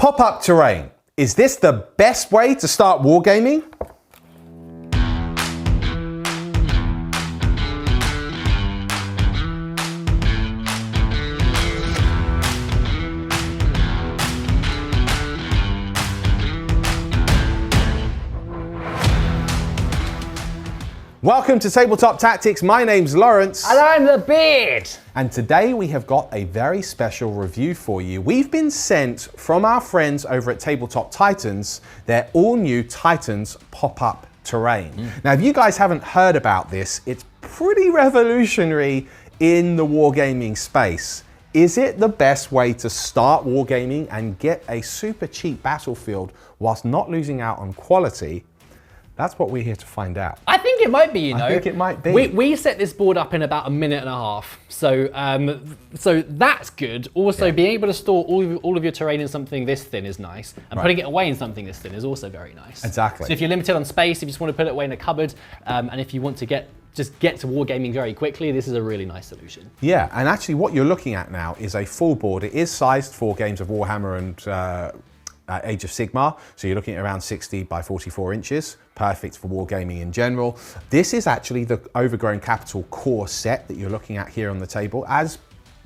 Pop-up terrain. Is this the best way to start wargaming? Welcome to Tabletop Tactics. My name's Lawrence. And I'm the Beard. And today we have got a very special review for you. We've been sent from our friends over at Tabletop Titans their all new Titans pop-up terrain. Now, if you guys haven't heard about this, it's pretty revolutionary in the wargaming space. Is it the best way to start wargaming and get a super cheap battlefield whilst not losing out on quality? That's what we're here to find out. I think it might be, you know. I think it might be. We set this board up in about a minute and a half. So so that's good. Also, being able to store all of your terrain in something this thin is nice. And putting it away in something this thin is also very nice. Exactly. So if you're limited on space, if you just want to put it away in a cupboard, and if you want to get to wargaming very quickly, this is a really nice solution. Yeah, and actually what you're looking at now is a full board. It is sized for games of Warhammer and Age of Sigmar, so you're looking at around 60 by 44 inches, perfect for wargaming in general. This is actually the Overgrown Capital core set that you're looking at here on the table. As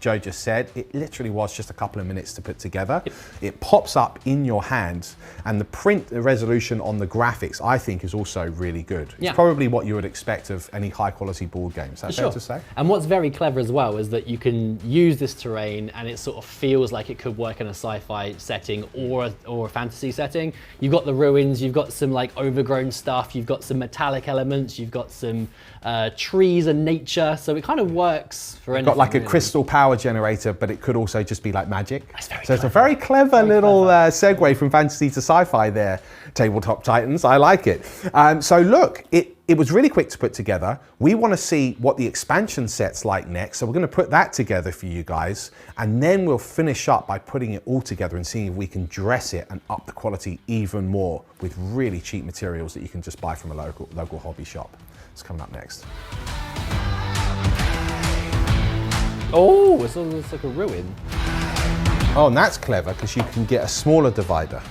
Joe just said, it literally was just a couple of minutes to put together. Yep. It pops up in your hand, and the resolution on the graphics, I think, is also really good. It's probably what you would expect of any high quality board games. Is that fair to say? And what's very clever as well is that you can use this terrain and it sort of feels like it could work in a sci-fi setting or a fantasy setting. You've got the ruins, you've got some like overgrown stuff, you've got some metallic elements, you've got some trees and nature, so it kind of works for anything. Got like a crystal power generator, but it could also just be like magic. So it's a very clever little segue from fantasy to sci-fi there, Tabletop Titans. I like it. So look, it was really quick to put together. We want to see what the expansion set's like next, so we're going to put that together for you guys, and then we'll finish up by putting it all together and seeing if we can dress it and up the quality even more with really cheap materials that you can just buy from a local hobby shop. It's coming up next. Oh, it's like a ruin. Oh, and that's clever because you can get a smaller divider.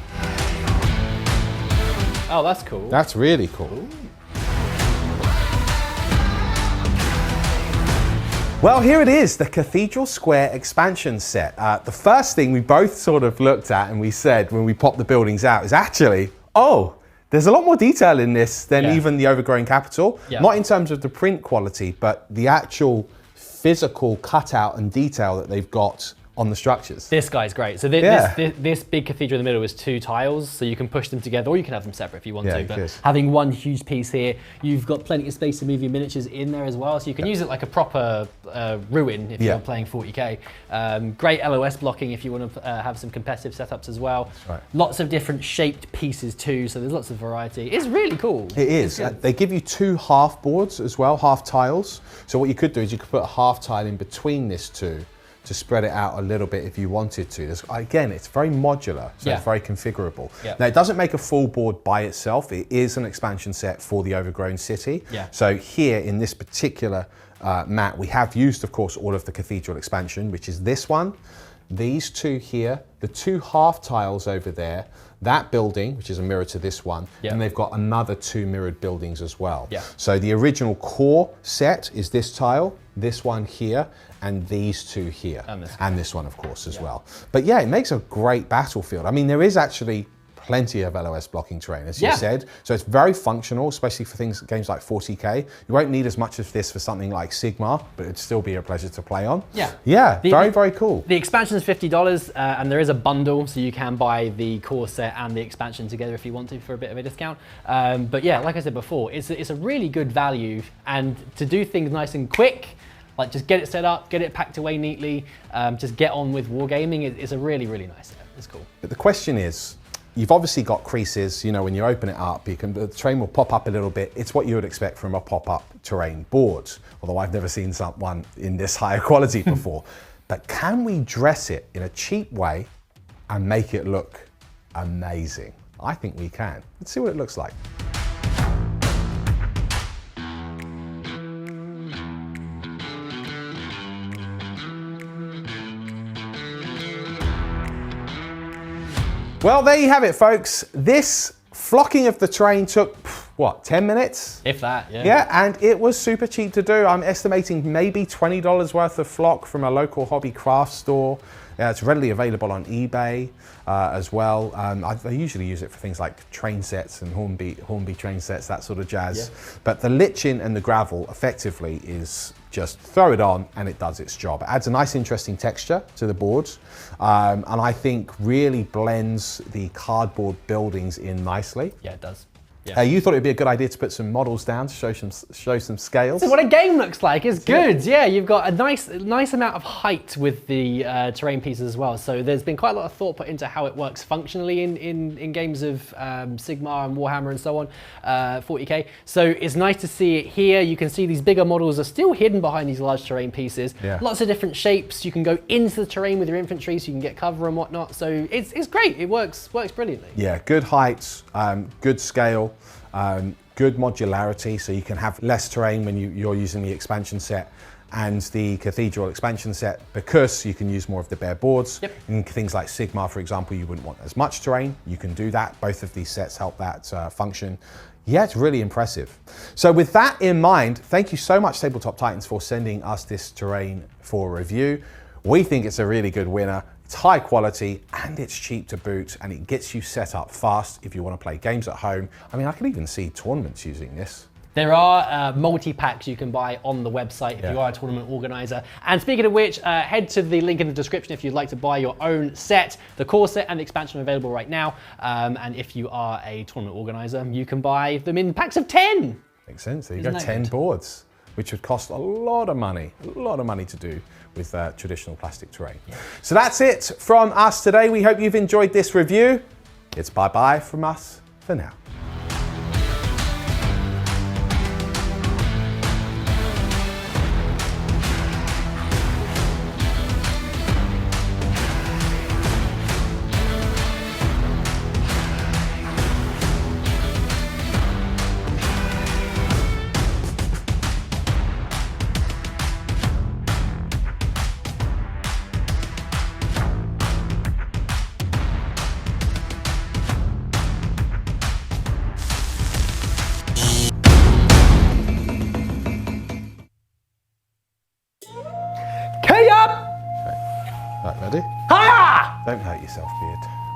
Oh, that's cool. That's really cool. Ooh. Well, here it is, the Cathedral Square expansion set. The first thing we both sort of looked at and we said when we popped the buildings out is actually, oh, there's a lot more detail in this than even the Overgrown Capital. Not in terms of the print quality, but the actual physical cutout and detail that they've got on the structures. This guy's great. So this big cathedral in the middle is 2 tiles, so you can push them together, or you can have them separate if you want to. But having one huge piece here, you've got plenty of space to move your miniatures in there as well, so you can use it like a proper ruin if you're playing 40k. Great LOS blocking if you want to have some competitive setups as well. Lots of different shaped pieces too, so there's lots of variety. It's really cool. It is. They give you 2 half boards as well, half tiles. So what you could do is you could put a half tile in between this 2 to spread it out a little bit if you wanted to. Again, it's very modular, so it's very configurable. Now, it doesn't make a full board by itself. It is an expansion set for the Overgrown City. So here in this particular mat, we have used, of course, all of the Cathedral expansion, which is this one, these 2 here, the 2 half tiles over there, that building, which is a mirror to this one, and they've got another 2 mirrored buildings as well. So the original core set is this tile, this one here, and these 2 here, and this one, of course, as well. But yeah, it makes a great battlefield. I mean, there is actually plenty of LOS blocking terrain, as you said. So it's very functional, especially for games like 40k. You won't need as much of this for something like Sigmar, but it'd still be a pleasure to play on. Very cool. The expansion is $50, and there is a bundle, so you can buy the core set and the expansion together if you want to for a bit of a discount. But yeah, like I said before, it's a really good value, and to do things nice and quick, like just get it set up, get it packed away neatly, just get on with wargaming. It's a really, really nice set. It's cool. But the question is, you've obviously got creases, you know, when you open it up, the terrain will pop up a little bit. It's what you would expect from a pop-up terrain board, although I've never seen one in this higher quality before. But can we dress it in a cheap way and make it look amazing? I think we can. Let's see what it looks like. Well, there you have it, folks. This flocking of the terrain took, what, 10 minutes? If that, yeah. Yeah, and it was super cheap to do. I'm estimating maybe $20 worth of flock from a local hobby craft store. Yeah, it's readily available on eBay as well. I usually use it for things like train sets and Hornby train sets, that sort of jazz. Yeah. But the lichen and the gravel effectively is just throw it on and it does its job. It adds a nice interesting texture to the boards, and I think really blends the cardboard buildings in nicely. Yeah, it does. Yeah. You thought it'd be a good idea to put some models down to show some scales. So what a game looks like is good. Yeah, you've got a nice amount of height with the terrain pieces as well. So there's been quite a lot of thought put into how it works functionally in games of Sigmar and Warhammer and so on, 40k. So it's nice to see it here. You can see these bigger models are still hidden behind these large terrain pieces. Yeah. Lots of different shapes. You can go into the terrain with your infantry, so you can get cover and whatnot. So it's great. It works brilliantly. Yeah, good heights, good scale. Good modularity, so you can have less terrain when you're using the expansion set and the Cathedral expansion set, because you can use more of the bare boards. Yep. In things like Sigmar, for example, you wouldn't want as much terrain. You can do that. Both of these sets help that function. Yeah, it's really impressive. So with that in mind, thank you so much, Tabletop Titans, for sending us this terrain for review. We think it's a really good winner. It's high quality and it's cheap to boot, and it gets you set up fast if you want to play games at home. I mean, I can even see tournaments using this. There are multi-packs you can buy on the website if you are a tournament organizer. And speaking of which, head to the link in the description if you'd like to buy your own set. The core set and the expansion are available right now. And if you are a tournament organizer, you can buy them in packs of 10. Makes sense. There you go, 10 boards, which would cost a lot of money to do with traditional plastic terrain. Yeah. So that's it from us today. We hope you've enjoyed this review. It's bye-bye from us for now. Right, ready? Ha! Don't hurt yourself, beard.